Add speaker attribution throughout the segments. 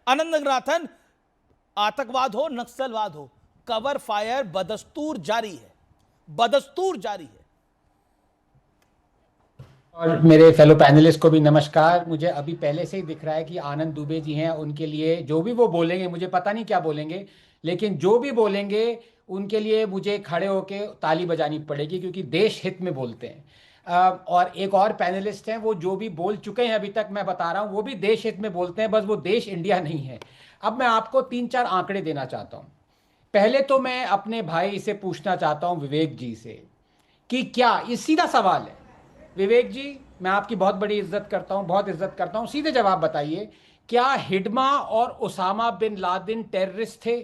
Speaker 1: अनंत रंगनाथन, आतंकवाद हो नक्सलवाद हो, कवर फायर बदस्तूर जारी है, बदस्तूर जारी है।
Speaker 2: और मेरे फेलो पैनलिस्ट को भी नमस्कार। मुझे अभी पहले से ही दिख रहा है कि आनंद दुबे जी हैं, उनके लिए जो भी वो बोलेंगे, मुझे पता नहीं क्या बोलेंगे, लेकिन जो भी बोलेंगे उनके लिए मुझे खड़े होके ताली बजानी पड़ेगी, क्योंकि देश हित में बोलते हैं। और एक और पैनलिस्ट हैं, वो जो भी बोल चुके हैं अभी तक, मैं बता रहा हूँ, वो भी देश हित में बोलते हैं, बस वो देश इंडिया नहीं है। अब मैं आपको 3-4 आंकड़े देना चाहता हूँ। पहले तो मैं अपने भाई से पूछना चाहता हूँ, विवेक जी से, कि क्या, ये सीधा सवाल है विवेक जी, मैं आपकी बहुत बड़ी इज्जत करता हूं, बहुत इज्जत करता हूं, सीधे जवाब बताइए, क्या हिडमा और ओसामा बिन लादेन टेररिस्ट थे?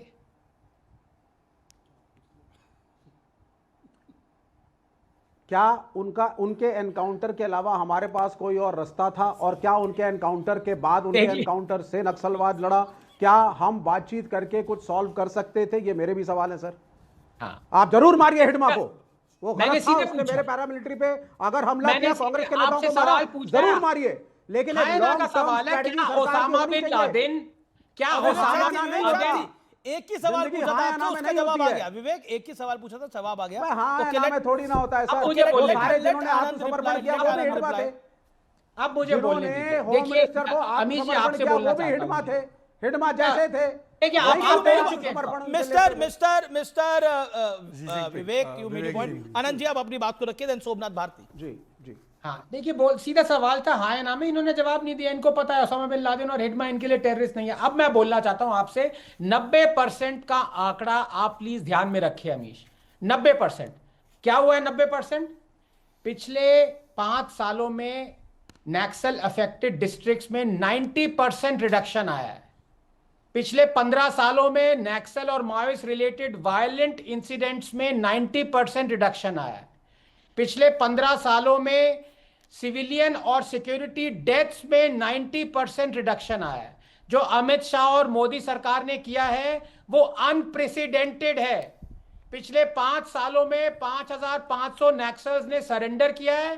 Speaker 3: क्या उनके एनकाउंटर के अलावा हमारे पास कोई और रास्ता था? और क्या उनके एनकाउंटर के बाद, उनके एनकाउंटर से नक्सलवाद लड़ा? क्या हम बातचीत करके कुछ सॉल्व कर सकते थे? ये मेरे भी सवाल है सर।
Speaker 2: हाँ,
Speaker 3: आप जरूर मारिए हिडमा को, वो
Speaker 2: मैंने
Speaker 3: गलत था,
Speaker 2: सीधे
Speaker 3: उसने
Speaker 2: पूछा,
Speaker 3: मेरे पैरामिलिट्री पे अगर हमला
Speaker 2: मैंने
Speaker 3: किया, कांग्रेस के
Speaker 2: सीधे
Speaker 3: नेताओं
Speaker 2: आपसे
Speaker 3: को मारा,
Speaker 2: सवाल पूछा।
Speaker 3: जरूर मारिए, लेकिन एक
Speaker 2: कायदा
Speaker 3: लॉन्ग
Speaker 2: का
Speaker 3: टर्म
Speaker 2: सवाल है,
Speaker 3: स्ट्रेटजी
Speaker 2: क्या
Speaker 3: सरकार की
Speaker 2: ओसामा
Speaker 3: होनी
Speaker 2: बिन
Speaker 3: चाहिए।
Speaker 2: लादेन, क्या
Speaker 3: अबे
Speaker 2: ओसामा
Speaker 3: हाँ
Speaker 2: बिन
Speaker 3: ना नहीं
Speaker 2: लादेन,
Speaker 3: होता।
Speaker 1: एक ही सवाल
Speaker 3: जिंदगी
Speaker 1: पूछा था
Speaker 3: हाँ या
Speaker 1: आपसे,
Speaker 3: ना में
Speaker 1: उसका
Speaker 3: नहीं
Speaker 1: जवाब
Speaker 3: होती
Speaker 1: आ
Speaker 3: है।
Speaker 1: गया। विवेक, एक ही सवाल पूछा था, जवाब आ गया।
Speaker 3: हाँ या
Speaker 1: ओके,
Speaker 3: ना में थोड़ी ना होता है
Speaker 2: अब
Speaker 3: सर।
Speaker 2: मुझे
Speaker 3: वो
Speaker 2: बोलने
Speaker 3: सारे
Speaker 2: दीजिए।
Speaker 3: जिन्होंने आत्मसमर्पण किया वो भी हिडमा थे,
Speaker 2: अब मुझे बोलने
Speaker 3: जिन्होंने
Speaker 2: दीजिए।
Speaker 3: होम
Speaker 2: देखिए
Speaker 3: मिनिस्टर को
Speaker 2: अमीश जी,
Speaker 3: आत्मसमर्पण
Speaker 2: आपसे
Speaker 3: किया
Speaker 2: बोलना
Speaker 3: वो भी
Speaker 2: चाहता
Speaker 3: हिडमा
Speaker 2: हूं।
Speaker 3: थे, हिडमा जैसे थे।
Speaker 2: देखिए
Speaker 3: वही
Speaker 2: आप
Speaker 3: लोग
Speaker 2: बोल चुके हैं।
Speaker 3: आत्मसमर्पण उनसे
Speaker 1: मिस्टर
Speaker 3: लेते थे।
Speaker 1: Mister mister Vivek, you made point. Anand ji, आप अपनी बात को रखिए, देन सोमनाथ भारती।
Speaker 3: जी जी।
Speaker 2: हाँ देखिए, बोल सीधा सवाल था, हाँ या ना में, इन्होंने जवाब नहीं दिया। इनको पता है ओसामा बिन लादेन और हिडमा इनके लिए टेररिस्ट नहीं है। अब मैं बोलना चाहता हूं आपसे, 90% का आंकड़ा आप प्लीज ध्यान में रखिए अमीश। 90% क्या हुआ है? 90% पिछले 5 सालों में नक्सल अफेक्टेड डिस्ट्रिक्ट्स में 90% रिडक्शन आया है। पिछले 15 सालों में नक्सल और माओइस्ट रिलेटेड वायलेंट इंसिडेंट्स में 90% रिडक्शन आया है। पिछले 15 सालों में सिविलियन और सिक्योरिटी डेथ्स में 90% रिडक्शन आया है। जो अमित शाह और मोदी सरकार ने किया है वो अनप्रेसिडेंटेड है। पिछले 5 सालों में 5,500 नक्सल्स ने सरेंडर किया है।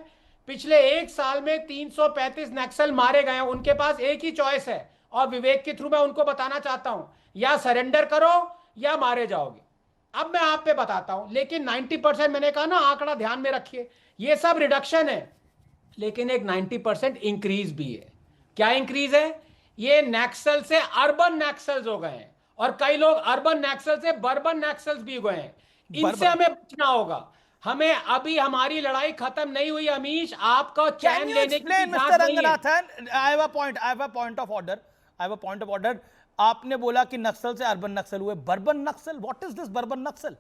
Speaker 2: पिछले 1 साल में 335 नक्सल मारे गए हैं। उनके पास एक ही चॉइस है, और विवेक के थ्रू मैं उनको बताना चाहता हूं, या सरेंडर करो या मारे जाओगे। अब मैं आप पे बताता हूं, लेकिन 90% मैंने कहा ना, आंकड़ा ध्यान में रखिए, ये सब रिडक्शन है, लेकिन एक 90% इंक्रीज भी है। क्या इंक्रीज है? ये नक्सल से अर्बन नक्सल्स हो गए हैं, और कई लोग अर्बन नक्सल से बर्बन नक्सल्स भी हुए हैं। इनसे हमें बचना होगा। हमें अभी हमारी लड़ाई खत्म नहीं हुई अमीश, आपका
Speaker 1: Can
Speaker 2: चैन
Speaker 1: you
Speaker 2: लेने की
Speaker 1: explain,
Speaker 2: जांच
Speaker 1: Mr.
Speaker 2: नहीं है।
Speaker 1: Ranganathan? I have a point. I have a point of order. I have a point of order. आपने बोला कि नक्सल से अर्बन नक्सल हुए, bourbon naxal, what is this bourbon naxal?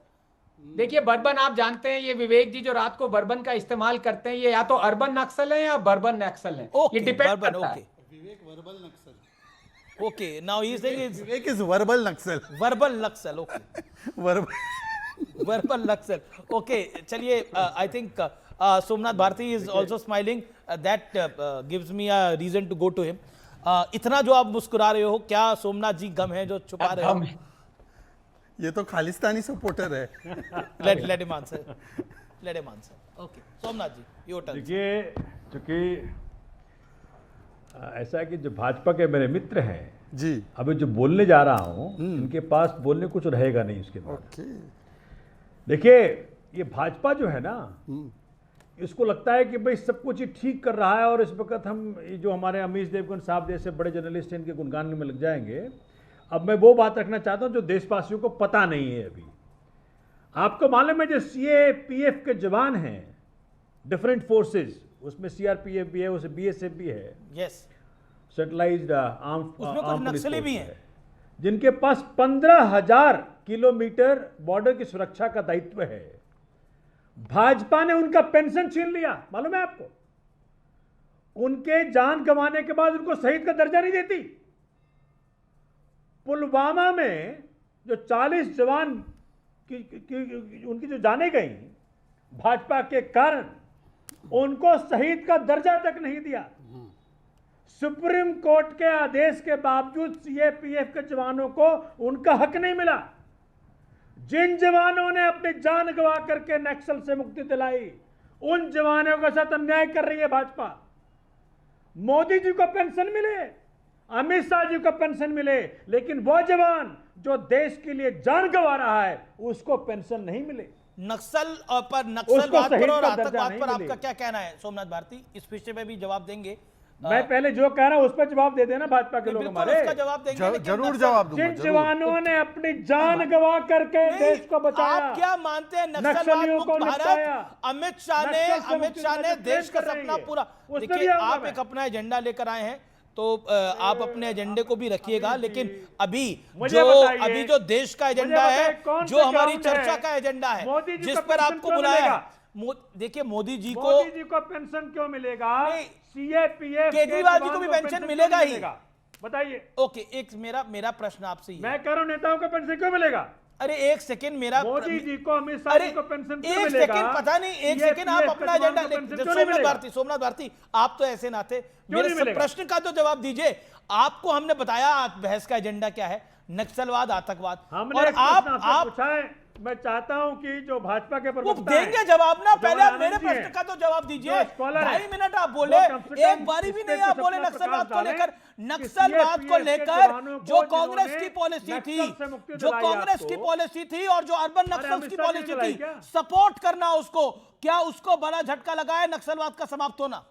Speaker 2: देखिए बर्बन आप जानते हैं, ये विवेक जी जो रात को बर्बन का इस्तेमाल करते हैं, ये या तो अर्बन नक्सल है या बर्बन नक्सल है। ये डिपेंड
Speaker 1: बर्बन,
Speaker 2: करता है।
Speaker 4: Vivek verbal naxal.
Speaker 1: Okay, now he is saying it's
Speaker 4: Vivek is verbal naxal.
Speaker 1: verbal naxal. Okay,
Speaker 4: verbal
Speaker 1: verbal naxal. Okay, चलिए, I think Somnath Bharti is also smiling. That gives me a reason to go to him. इतना जो आप मुस्कुरा रहे हो, क्या सोमनाथ जी गम है जो छुपा रहे हो?
Speaker 4: ये तो खालिस्तानी सपोर्टर है।
Speaker 1: Let him answer. Let him answer. Okay, Somnath ji, your turn.
Speaker 5: देखिए, चूंकि ऐसा है कि जो भाजपा के मेरे मित्र हैं
Speaker 4: जी।
Speaker 5: अभी जो बोलने जा रहा हूं, इनके पास बोलने कुछ रहेगा नहीं इसके बाद।
Speaker 4: ओके।
Speaker 5: देखिए, ये भाजपा जो है ना, इसको लगता है कि भाई सब कुछ ही ठीक कर रहा है, और इस वक्त हम ये जो हमारे अमीश देवगन साहब जैसे बड़े जर्नलिस्ट हैं, इनके गुणगान में लग जाएंगे। अब मैं वो बात रखना चाहता हूं जो देशवासियों को पता नहीं है अभी। आपको मालूम है जो CAPF के जवान हैं, डिफरेंट फोर्सेस, उसमें CRPF भी है, उसमें BSF भी है,
Speaker 1: Yes.
Speaker 5: सेटेलाइज्ड आर्म,
Speaker 1: उसमें कुछ नक्सली भी हैं,
Speaker 5: जिनके पास 15,000 किलोमीटर बॉर्डर की सुरक्षा का दायित्व है। भाजपा ने उनका पेंशन छीन लिया, मालूम है आपको? उनके जान गंवाने के बाद उनको शहीद का दर्जा नहीं देती। पुलवामा में जो 40 जवान उनकी जो जाने गई भाजपा के कारण, उनको शहीद का दर्जा तक नहीं दिया। सुप्रीम कोर्ट के आदेश के बावजूद CAPF के जवानों को उनका हक नहीं मिला। जिन जवानों ने अपनी जान गंवा करके नक्सल से मुक्ति दिलाई, उन जवानों के साथ अन्याय कर रही है भाजपा। मोदी जी को पेंशन मिले, अमित शाह जी को पेंशन मिले, लेकिन वो जवान जो देश के लिए जान गंवा रहा है उसको पेंशन नहीं मिले।
Speaker 1: नक्सल पर
Speaker 5: उसको
Speaker 1: नक्सलवाद
Speaker 5: शहीद
Speaker 1: पर और
Speaker 5: का दर्जा
Speaker 1: आतंकवाद
Speaker 5: नहीं
Speaker 1: पर आपका
Speaker 5: मिलेगा।
Speaker 1: क्या कहना है सोमनाथ भारती? इस विषय में भी जवाब देंगे?
Speaker 5: मैं पहले जो कह रहा हूं उस पर जवाब दे देना भाजपा के लोग
Speaker 1: बिल्कुल
Speaker 5: हमारे।
Speaker 1: उसका जवाब देंगे, लेकिन
Speaker 4: जरूर
Speaker 1: नक्सल-
Speaker 4: जवाब दूंगा,
Speaker 5: जिन
Speaker 4: जरूर।
Speaker 5: जवानों ने अपनी जान गंवा करके
Speaker 1: नहीं,
Speaker 5: देश को बचाया,
Speaker 1: आप क्या मानते हैं नक्सलवाद
Speaker 5: नक्सलियों को
Speaker 1: मुक्त
Speaker 5: निपटाया,
Speaker 1: भारत? अमित शाह
Speaker 5: नक्सल से
Speaker 1: ने
Speaker 5: मुक्ति
Speaker 1: देश का
Speaker 5: कर रहे
Speaker 1: सपना
Speaker 5: हैं।
Speaker 1: पूरा,
Speaker 5: उस पे
Speaker 1: देखिए
Speaker 5: भी आऊंगा
Speaker 1: आप
Speaker 5: मैं।
Speaker 1: एक अपना एजेंडा लेकर आए हैं तो आप अपने एजेंडे को भी रखिएगा, लेकिन अभी
Speaker 5: मुझे बताइए,
Speaker 1: अभी जो देश का एजेंडा
Speaker 5: मुझे
Speaker 1: है,
Speaker 5: बताइए, कौन
Speaker 1: जो
Speaker 5: से
Speaker 1: हमारी
Speaker 5: ग्राउंड है?
Speaker 1: चर्चा का एजेंडा है,
Speaker 5: मोदी जी
Speaker 1: जिस
Speaker 5: को
Speaker 1: पर
Speaker 5: पेंशन
Speaker 1: आपको
Speaker 5: क्यों
Speaker 1: बुलाया
Speaker 5: मिलेगा?
Speaker 1: है, देखिए मोदी जी को
Speaker 5: मोदी जी को पेंशन क्यों मिलेगा?
Speaker 1: नहीं,
Speaker 5: सीएपीएफ
Speaker 1: केजरीवाल जी को भी पेंशन मिलेगा ही।
Speaker 5: बताइए।
Speaker 1: ओके, एक मेरा प्रश्न आपसे ही है।
Speaker 5: मैं कह रहा हूं नेताओं को पेंशन क्यों मिलेगा?
Speaker 1: अरे एक सेकंड, मेरा
Speaker 5: मोदी जी को, अमित शाह
Speaker 1: अरे
Speaker 5: जी को पेंशन क्यों
Speaker 1: एक
Speaker 5: मिलेगा?
Speaker 1: सेकंड, पता नहीं, एक सेकंड आप
Speaker 5: CAPF
Speaker 1: अपना
Speaker 5: के
Speaker 1: एजेंडा
Speaker 5: जवान को पेंशन क्यों नहीं
Speaker 1: सोमनाथ
Speaker 5: मिलेगा?
Speaker 1: भारती आप तो ऐसे ना थे, मेरे
Speaker 5: नहीं मिलेगा?
Speaker 1: प्रश्न का तो जवाब दीजिए। आपको हमने बताया बहस का एजेंडा क्या है, नक्सलवाद, आतंकवाद,
Speaker 5: हमने
Speaker 1: और
Speaker 5: एक प्रश्न आपसे
Speaker 1: आप
Speaker 5: पूछा है। मैं चाहता हूं कि जो भाजपा के
Speaker 1: वो
Speaker 5: प्रवक्ता हैं,
Speaker 1: देंगे जवाब ना, पहले आप
Speaker 5: जवान
Speaker 1: मेरे
Speaker 5: आनंद जी
Speaker 1: प्रश्न
Speaker 5: हैं,
Speaker 1: का तो जवाब दीजिए।
Speaker 5: जो स्कॉलर हैं,
Speaker 1: 2.5 मिनट आप बोले,
Speaker 5: वो कम से कम
Speaker 1: एक बारी भी
Speaker 5: इस
Speaker 1: नहीं
Speaker 5: पे
Speaker 1: आप
Speaker 5: कुछ
Speaker 1: बोले
Speaker 5: अपना
Speaker 1: नक्सलवाद
Speaker 5: प्रकाश
Speaker 1: को लेकर।
Speaker 5: डालें कि
Speaker 1: नक्सलवाद को
Speaker 5: CAPF के
Speaker 1: लेकर
Speaker 5: जवानों
Speaker 1: जो
Speaker 5: को
Speaker 1: कांग्रेस
Speaker 5: जिन्होंने
Speaker 1: की पॉलिसी थी,
Speaker 5: नक्सल से मुक्ति
Speaker 1: जो
Speaker 5: दिलाई
Speaker 1: कांग्रेस की
Speaker 5: आपको,
Speaker 1: पॉलिसी थी और जो अर्बन नक्सल्स
Speaker 5: अमित
Speaker 1: की
Speaker 5: शाह जी ने
Speaker 1: पॉलिसी
Speaker 5: दिलाई
Speaker 1: थी,
Speaker 5: क्या?
Speaker 1: सपोर्ट करना उसको, क्या उसको बड़ा झटका लगा है नक्सलवाद का समाप्त होना?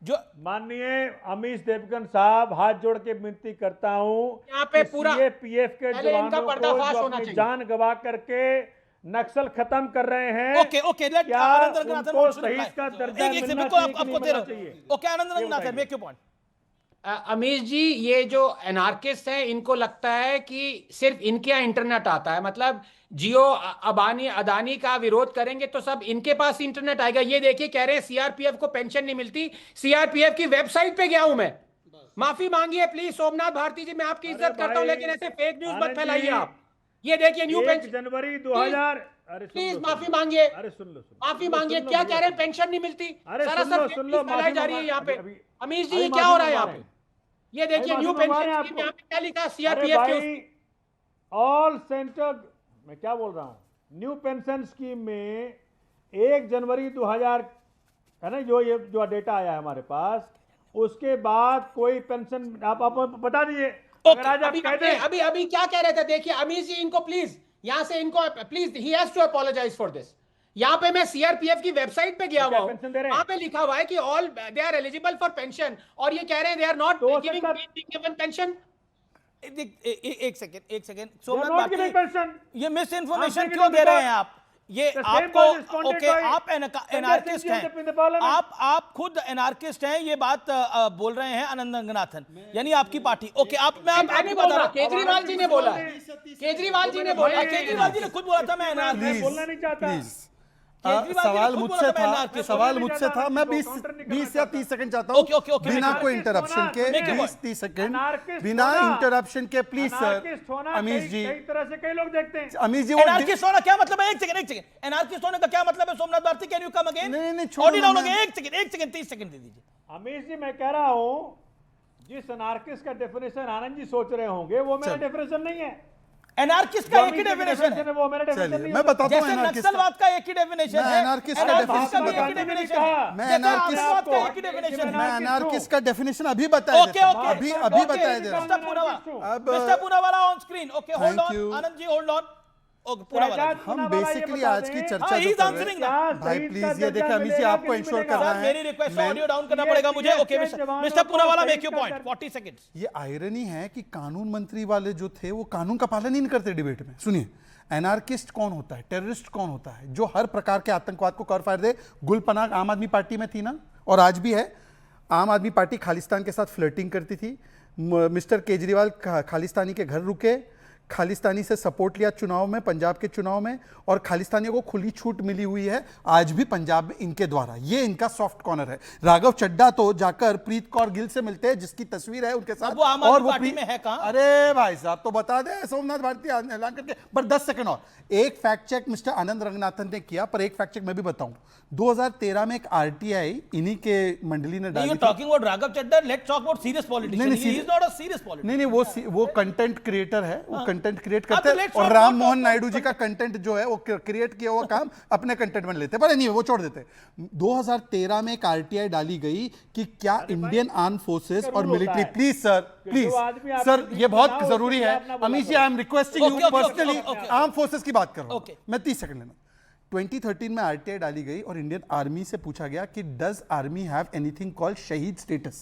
Speaker 1: जो
Speaker 5: माननीय अमीश देवगन साहब, हाथ जोड़ के विनती करता हूं
Speaker 2: यहाँ पे
Speaker 5: कि
Speaker 2: पूरा-
Speaker 5: सीएपीएफ के
Speaker 2: पहले इनका
Speaker 5: जवानों को
Speaker 2: पर्दाफाश
Speaker 5: जो
Speaker 2: होना
Speaker 5: अपनी
Speaker 2: चाहिए।
Speaker 5: जान गंवा करके नक्सल खत्म कर रहे हैं,
Speaker 1: ओके लेट
Speaker 5: क्या
Speaker 1: आनंद रंगनाथन
Speaker 5: उनको
Speaker 1: wants to
Speaker 5: शहीद
Speaker 1: reply.
Speaker 5: का दर्जा
Speaker 1: एक
Speaker 5: मिलना
Speaker 1: बिल्कुल
Speaker 5: चाहिए कि
Speaker 1: आपको
Speaker 5: नहीं
Speaker 1: दे रहा
Speaker 5: मिलना
Speaker 1: हूं।
Speaker 5: चाहिए?
Speaker 1: ओके आनंद
Speaker 5: ये
Speaker 1: रंगनाथन,
Speaker 5: बताइए।
Speaker 1: Make your point.
Speaker 2: Amish ji, ये जो एनार्किस्ट हैं इनको लगता है कि सिर्फ इनके यहाँ इंटरनेट आता है, मतलब जियो अदानी का विरोध करेंगे तो सब इनके पास इंटरनेट आएगा। ये देखिए, कह रहे हैं सीआरपीएफ को पेंशन नहीं मिलती। सीआरपीएफ की वेबसाइट पे गया हूं मैं, माफी मांगिए प्लीज सोमनाथ भारती जी, मैं आपकी इज्जत करता हूं,
Speaker 5: भाई,
Speaker 2: लेकिन ऐसे फेक न्यूज मत
Speaker 5: आनंद
Speaker 2: फैलाइए
Speaker 5: जी,
Speaker 2: आप। ये देखिए न्यू
Speaker 5: 1
Speaker 2: पेंशन,
Speaker 5: जनवरी 2000, अरे सुन
Speaker 2: प्लीज
Speaker 5: लो,
Speaker 2: माफी
Speaker 5: सुन लो।
Speaker 2: मांगिए,
Speaker 5: अरे सुन लो,
Speaker 2: माफी मांगिए। क्या कह रहे हैं, पेंशन नहीं मिलती?
Speaker 5: अरे
Speaker 2: सारा
Speaker 5: सुन
Speaker 2: सब
Speaker 5: लो,
Speaker 2: fake
Speaker 5: सुन
Speaker 2: news
Speaker 5: लो,
Speaker 2: फैलाई
Speaker 5: माफी
Speaker 2: जा रही है यहाँ पे।
Speaker 5: अभी-
Speaker 2: अमीश जी,
Speaker 5: अभी
Speaker 2: ये क्या
Speaker 5: माफी
Speaker 2: हो रहा है
Speaker 5: मंगवा
Speaker 2: यहाँ
Speaker 5: रहे
Speaker 2: पे?
Speaker 5: हैं।
Speaker 2: ये देखिए
Speaker 5: अभी
Speaker 2: न्यू
Speaker 5: माफी मंगवा रहे
Speaker 2: पेंशन
Speaker 5: हैं
Speaker 2: स्कीम, यहाँ
Speaker 5: आपको।
Speaker 2: पे क्या लिखा है
Speaker 5: अरे
Speaker 2: सीआरपीएफ के?
Speaker 5: भाई, ऑल सेंटर, मैं क्या बोल रहा हूं, न्यू पेंशन स्कीम में 1 जनवरी 2000 है ना, ये जो डेटा आया है हमारे पास, उसके बाद कोई पेंशन आप बता दीजिए। अगर आज आप
Speaker 2: अभी
Speaker 5: कह दें
Speaker 2: अभी अभी क्या कह रहे थे, देखिए अमीश जी, इनको प्लीज यहाँ से इनको please, he has to apologise for this. यहाँ पे मैं सीआरपीएफ की वेबसाइट पे गया
Speaker 5: क्या
Speaker 2: हुआ हूँ,
Speaker 5: पेंशन दे रहे हैं?
Speaker 2: वहां पे लिखा हुआ है कि all they are eligible for pension, और ये कह रहे हैं they are not
Speaker 5: to
Speaker 2: giving given pension.
Speaker 1: एक second
Speaker 5: They are
Speaker 1: Somnath
Speaker 5: not giving
Speaker 1: Bharti,
Speaker 5: pension.
Speaker 1: ये मिस इन्फॉर्मेशन
Speaker 5: I'm
Speaker 1: क्यों
Speaker 5: taking
Speaker 1: दे रहे
Speaker 5: the
Speaker 1: हैं आप? ये
Speaker 5: The same
Speaker 1: आपको
Speaker 5: was responded
Speaker 1: ओके,
Speaker 5: by
Speaker 1: आप
Speaker 5: Sanjay
Speaker 1: anarchist
Speaker 5: Singh in the
Speaker 1: हैं,
Speaker 5: parliament.
Speaker 1: आप खुद एनार्किस्ट हैं, ये बात बोल रहे हैं आनंद रंगनाथन, यानी आपकी पार्टी। ओके, मैं
Speaker 2: मैं नहीं
Speaker 1: आपको
Speaker 2: बोल
Speaker 1: बता
Speaker 2: रहा,
Speaker 1: रहा हूं।
Speaker 2: केजरीवाल जी ने बोला, केजरीवाल जी ने बोला,
Speaker 1: केजरीवाल जी ने खुद बोला था मैं एनार्किस्ट,
Speaker 5: मैं बोलना नहीं चाहता।
Speaker 4: प्लीज
Speaker 1: केजरीवाल जी ने
Speaker 4: सवाल
Speaker 1: खुद
Speaker 4: मुझसे
Speaker 1: बोला था मैं
Speaker 4: था,
Speaker 1: anarchist
Speaker 4: सवाल
Speaker 5: हूं।
Speaker 4: मुझसे था, मैं
Speaker 5: मैं
Speaker 4: 20
Speaker 5: काउंटर नहीं करना
Speaker 4: 20 या
Speaker 5: चाहता।
Speaker 4: 30 सेकंड चाहता हूँ,
Speaker 1: ओके,
Speaker 4: बिना
Speaker 1: मैं
Speaker 4: कोई
Speaker 5: anarchist
Speaker 4: इंटरप्शन
Speaker 5: होना,
Speaker 4: के
Speaker 5: make a
Speaker 4: 20-30 सेकंड,
Speaker 5: anarchist
Speaker 4: बिना
Speaker 5: होना,
Speaker 4: इंटरप्शन के प्लीज सर।
Speaker 5: Anarchist होना
Speaker 4: अमीश
Speaker 5: कई-
Speaker 4: जी,
Speaker 5: कई तरह से कई लोग देखते हैं।
Speaker 4: अमीश जी वो
Speaker 1: एनार्किस्ट होना क्या मतलब है? एक सेकंड, एनार्किस्ट होने का क्या मतलब है Somnath Bharti? Can you come again?
Speaker 4: नहीं, छोड़ो
Speaker 1: ऑडियो डाउन
Speaker 4: ना,
Speaker 1: हो गया,
Speaker 4: मैं-
Speaker 1: एक सेकंड 30 सेकंड दे दीजिए।
Speaker 5: अमीश जी, मैं कह रहा हूं, जिस अनार्किस्ट का डेफिनेशन आनंद जी सोच रहे होंगे वो मेरा डेफिनेशन नहीं है।
Speaker 1: एनार्किस्ट का एक ही डेफिनेशन है,
Speaker 5: वो मेरा डेफिनेशन
Speaker 4: चलिए
Speaker 5: नहीं
Speaker 4: मैं
Speaker 5: है।
Speaker 4: बताता हूँ
Speaker 1: जैसे
Speaker 4: anarchist का।
Speaker 1: नक्सलवाद का एक ही डेफिनेशन
Speaker 4: मैं
Speaker 1: है,
Speaker 4: anarchist का
Speaker 1: एनार्किस्ट का भी
Speaker 4: definition
Speaker 1: एक ही
Speaker 4: बताता हूं।
Speaker 1: डेफिनेशन है,
Speaker 4: मैं
Speaker 1: जैसे
Speaker 4: anarchist
Speaker 1: आतंकवाद का
Speaker 5: को-
Speaker 1: एक ही डेफिनेशन
Speaker 4: मैं
Speaker 1: है।
Speaker 4: अनार्किस्ट का डेफिनेशन अभी बताया
Speaker 1: ओके
Speaker 4: देता हूं।
Speaker 1: ओके
Speaker 4: अभी बताया दे रहा हूं।
Speaker 1: मिस्टर पूनावाला,
Speaker 4: अब-
Speaker 1: mister Poonawalla on screen. Okay, hold
Speaker 4: Thank
Speaker 1: on
Speaker 4: you.
Speaker 1: Anand ji, hold on. Okay, Poonawalla ji.
Speaker 4: हम बेसिकली आज की चर्चा
Speaker 1: हाँ,
Speaker 4: जो
Speaker 1: he is
Speaker 4: कर रहे
Speaker 1: answering
Speaker 4: हैं,
Speaker 1: now.
Speaker 4: भाई प्लीज ये देखिए अमीश जी आपको इंश्योर कर रहा
Speaker 1: सर,
Speaker 4: है।
Speaker 1: मेरी रिक्वेस्ट है,
Speaker 4: मैं-
Speaker 1: ऑडियो डाउन करना पड़ेगा मुझे। Okay mister Poonawalla, make your point, 40 seconds.
Speaker 4: ये आयरनी है कि कानून मंत्री वाले जो थे वो कानून का पालन ही नहीं करते डिबेट में। सुनिए, एनार्किस्ट कौन होता है, टेररिस्ट कौन होता है? जो हर प्रकार के आतंकवाद को कर फायर दे। गुलपनाग आम आदमी पार्टी में थी ना, और आज भी है। आम आदमी पार्टी खालिस्तान के साथ फ्लर्टिंग करती थी। मिस्टर केजरीवाल खालिस्तानी के घर रुके, खालिस्तानी से सपोर्ट लिया चुनाव में, पंजाब के चुनाव में, और खालिस्तानियों को खुली छूट मिली हुई है आज भी पंजाब में इनके द्वारा। ये इनका सॉफ्ट कॉर्नर है। राघव चड्ढा तो जाकर प्रीत कौर गिल से मिलते हैं, जिसकी तस्वीर है उनके साथ।
Speaker 1: अब वो आम आदमी पार्टी में है कहां?
Speaker 4: अरे भाई साहब तो बता दे सोमनाथ भारती ऐलान करके। पर 10 सेकंड और, एक फैक्ट चेक मिस्टर आनंद रंगनाथन ने किया, पर एक फैक्ट चेक मैं भी बताऊं। 2013 में एक आरटीआई इन्हीं के मंडली ने डाली
Speaker 1: यू
Speaker 4: थी।
Speaker 1: Talking about Raghav Chadha, let's talk about serious politician.
Speaker 4: नहीं,
Speaker 1: he is not a serious politician.
Speaker 4: नहीं वो कंटेंट क्रिएटर है, वो कंटेंट क्रिएट
Speaker 1: हाँ,
Speaker 4: करते
Speaker 1: तो
Speaker 4: हैं
Speaker 1: let's
Speaker 4: और
Speaker 1: not
Speaker 4: Ram
Speaker 1: talk
Speaker 4: Mohan
Speaker 1: about
Speaker 4: Naidu ji का कंटेंट जो है वो क्रिएट किया हुआ काम अपने कंटेंट में लेते हैं, पर नहीं वो छोड़ देते हैं। 2013 में एक आरटीआई डाली गई कि क्या इंडियन आर्म फोर्सेस और military, please sir please sir ये बहुत जरूरी है Amish ji, I am requesting you personally, arm forces की बात कर रहा हूं मैं 30 सेकंड लेना। 2013 में आरटीआई डाली गई और इंडियन आर्मी से पूछा गया कि does army have anything called शहीद स्टेटस।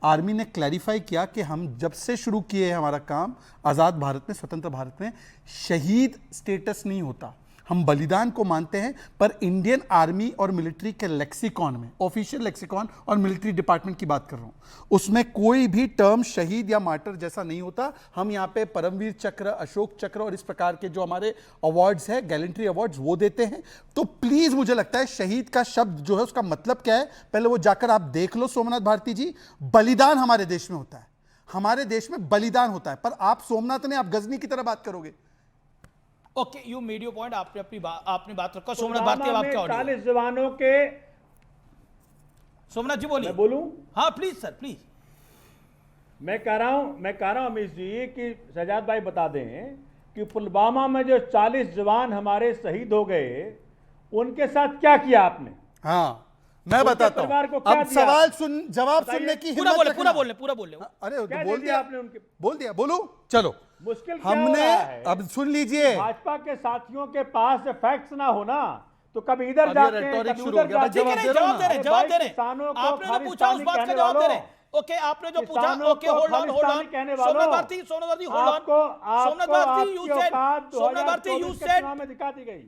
Speaker 4: आर्मी ने क्लैरिफाई किया कि हम जब से शुरू किए हैं हमारा काम आज़ाद भारत में, स्वतंत्र भारत में, शहीद स्टेटस नहीं होता, हम बलिदान को मानते हैं। पर इंडियन आर्मी और मिलिट्री के लेक्सिकॉन में, ऑफिशियल लेक्सिकॉन और मिलिट्री डिपार्टमेंट की बात कर रहा हूं, उसमें कोई भी टर्म शहीद या मार्टर जैसा नहीं होता। हम यहाँ पे परमवीर चक्र, अशोक चक्र और इस प्रकार के जो हमारे अवार्ड्स हैं, गैलेंट्री अवार्ड्स, वो देते हैं। तो प्लीज मुझे लगता है शहीद का शब्द जो है उसका मतलब क्या है, पहले वो जाकर आप देख लो सोमनाथ भारती जी। बलिदान हमारे देश में होता है, हमारे देश में बलिदान होता है, पर आप सोमनाथ ने आप गजनी की तरह बात करोगे।
Speaker 1: Okay, you made your point, आपने बात रखा। सोमनाथ भारती, अब आपका ऑडियो।
Speaker 5: 40 जवानों के,
Speaker 1: सोमनाथ जी बोलिए।
Speaker 5: मैं बोलूं?
Speaker 1: हाँ प्लीज सर, प्लीज।
Speaker 5: मैं कह रहा हूं अमीश जी कि शहजाद भाई बता दें कि पुलवामा में जो 40 जवान हमारे शहीद हो गए, उनके साथ क्या किया आपने?
Speaker 4: हाँ मैं बताता
Speaker 5: परिवार को
Speaker 4: हूं,
Speaker 5: क्या
Speaker 4: अब
Speaker 5: दिया?
Speaker 4: सवाल जवाब सुनने की
Speaker 1: पूरा
Speaker 4: हिम्मत
Speaker 1: बोले,
Speaker 4: रखना।
Speaker 1: पूरा बोले।
Speaker 4: अरे
Speaker 5: क्या
Speaker 4: बोल
Speaker 5: दे
Speaker 4: दिया
Speaker 5: आपने उनके?
Speaker 4: बोल दिया, बोलो चलो।
Speaker 5: मुश्किल क्या हो
Speaker 4: हमने
Speaker 5: रहा है?
Speaker 4: अब सुन लीजिए,
Speaker 5: भाजपा के साथियों के पास फैक्ट्स ना होना तो कभी इधर
Speaker 4: अब ये
Speaker 5: जाते हैं,
Speaker 4: rhetoric
Speaker 5: कभी
Speaker 4: शुरू हो
Speaker 5: उधर
Speaker 4: गया। मैं
Speaker 5: जाते हैं।
Speaker 1: जवाब दे रहे, जवाब दे रहे।
Speaker 5: किसानों को
Speaker 1: आपने जो पूछा उस बात का
Speaker 5: खालिस्तानी
Speaker 1: जवाब दे
Speaker 5: कहने
Speaker 1: रहे। ओके, आपने जो पूछा,
Speaker 5: किसानों
Speaker 1: ओके,
Speaker 5: को
Speaker 1: होल्ड ऑन
Speaker 5: खालिस्तानी कहने वालों,
Speaker 1: Somnath Bharti, hold on. Somnath Bharti, you said, Somnath Bharti, you said,
Speaker 5: में दिखा दी गई।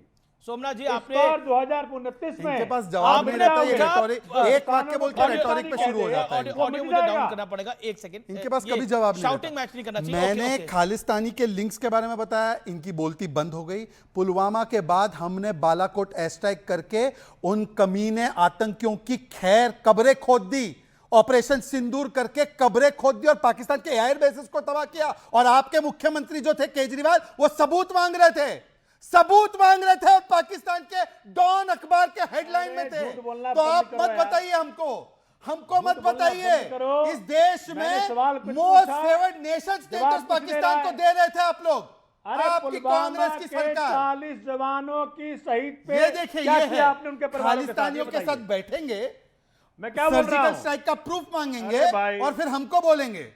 Speaker 1: सोमनाथ जी
Speaker 5: इस
Speaker 1: आपने
Speaker 5: बार 2029 में
Speaker 4: इनके पास जवाब नहीं रहता, ये रेटोरिक, एक वाक्य बोल के
Speaker 5: ऑडियो
Speaker 4: रेटोरिक पे शुरू हो जाता है।
Speaker 1: ऑडियो मुझे डाउन करना पड़ेगा, एक सेकंड।
Speaker 4: इनके पास कभी जवाब नहीं
Speaker 1: शाउटिंग
Speaker 4: रहता।
Speaker 1: मैच नहीं करना चाहिए।
Speaker 4: मैंने
Speaker 1: ओके, ओके।
Speaker 4: खालिस्तानी के लिंक्स के बारे में बताया, इनकी बोलती बंद हो गई। पुलवामा के बाद हमने बालाकोट एयर स्ट्राइक करके उन कमीने आतंकियों की खैर कब्रें खोद दी, ऑपरेशन सिंदूर करके कब्रें खोद दी और पाकिस्तान के एयर बेसिस को तबाह किया। और आपके मुख्यमंत्री जो थे केजरीवाल, वो सबूत मांग रहे थे और पाकिस्तान के डॉन अखबार के हेडलाइन में थे।
Speaker 5: झूठ बोलना
Speaker 4: तो
Speaker 5: बंद
Speaker 4: आप
Speaker 5: करो
Speaker 4: मत
Speaker 5: यार।
Speaker 4: बताइए हमको मत
Speaker 5: बोलना
Speaker 4: बताइए।
Speaker 5: बंद करो।
Speaker 4: इस देश
Speaker 5: मैंने
Speaker 4: में
Speaker 5: सवाल कुछ
Speaker 4: मोस्ट
Speaker 5: पूछा,
Speaker 4: फेवर्ड नेशन स्टेटस
Speaker 5: जवाब कुछ दे
Speaker 4: पाकिस्तान
Speaker 5: रहा
Speaker 4: को
Speaker 5: है।
Speaker 4: दे रहे थे आप लोग,
Speaker 5: अरे
Speaker 4: आपकी
Speaker 5: पुलवामा
Speaker 4: कांग्रेस की
Speaker 5: के
Speaker 4: सरकार।
Speaker 5: 40 जवानों की शहीद पे
Speaker 4: ये देखिए,
Speaker 5: क्या
Speaker 4: ये है,
Speaker 5: किया आपने उनके परिवारों के साथ?
Speaker 4: खालिस्तानियों
Speaker 5: ये
Speaker 4: के
Speaker 5: बताइए।
Speaker 4: साथ बैठेंगे,
Speaker 5: मैं क्या बोल रहा
Speaker 4: सर्जिकल
Speaker 5: हूं?
Speaker 4: स्ट्राइक का प्रूफ मांगेंगे
Speaker 5: अरे भाई।
Speaker 4: और फिर हमको बोलेंगे।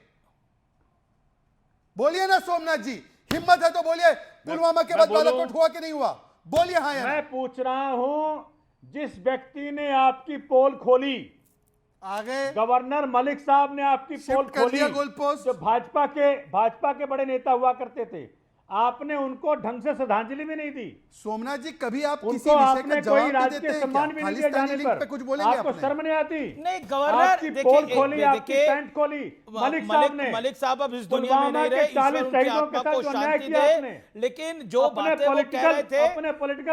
Speaker 4: बोलिए ना सोमनाथ जी, हिम्मत है तो बोलिए, पुलवामा के
Speaker 5: मैं
Speaker 4: बाद
Speaker 5: बोलूं?
Speaker 4: बालाकोट हुआ कि नहीं हुआ? बोलिए हाँ या ना।
Speaker 5: मैं पूछ रहा हूं, जिस व्यक्ति ने आपकी पोल खोली,
Speaker 4: आगे
Speaker 5: गवर्नर मलिक साहब ने आपकी पोल
Speaker 4: शिफ्ट कर
Speaker 5: खोली,
Speaker 4: दिया गोल पोस्ट।
Speaker 5: जो भाजपा के बड़े नेता हुआ करते थे, आपने उनको ढंग से श्रद्धांजलि भी नहीं दी।
Speaker 4: सोमनाथ जी, कभी आप किसी
Speaker 5: उनको
Speaker 4: विषय
Speaker 5: आपने
Speaker 4: का
Speaker 5: कोई
Speaker 4: जवाब नहीं
Speaker 5: राजकीय
Speaker 4: देते हैं
Speaker 5: सम्मान
Speaker 4: क्या?
Speaker 5: भी नहीं दिया
Speaker 4: खालिस्तानी
Speaker 5: जाने
Speaker 4: लिंक
Speaker 5: पर
Speaker 4: पे कुछ बोलेंगे
Speaker 5: आपको
Speaker 4: आपने?
Speaker 5: शर्म नहीं आती?
Speaker 1: नहीं, गवर्नर
Speaker 5: आपकी
Speaker 1: देखिए,
Speaker 5: पोल खोली, आपकी
Speaker 1: देखिए,
Speaker 5: पैंट खोली मलिक साहब ने।
Speaker 1: मलिक साहब अब इस दुनिया में
Speaker 5: पुलवामा
Speaker 1: नहीं
Speaker 5: के
Speaker 1: रहे, ईश्वर
Speaker 5: 40
Speaker 1: उनकी
Speaker 5: शहीदों
Speaker 1: आत्मा
Speaker 5: के साथ
Speaker 1: को
Speaker 5: जो अन्याय
Speaker 1: शांति
Speaker 5: किया
Speaker 1: दे।
Speaker 5: आपने,
Speaker 1: लेकिन जो
Speaker 5: अपने
Speaker 1: बातें वो कह रहे थे,
Speaker 5: पॉलिटिकल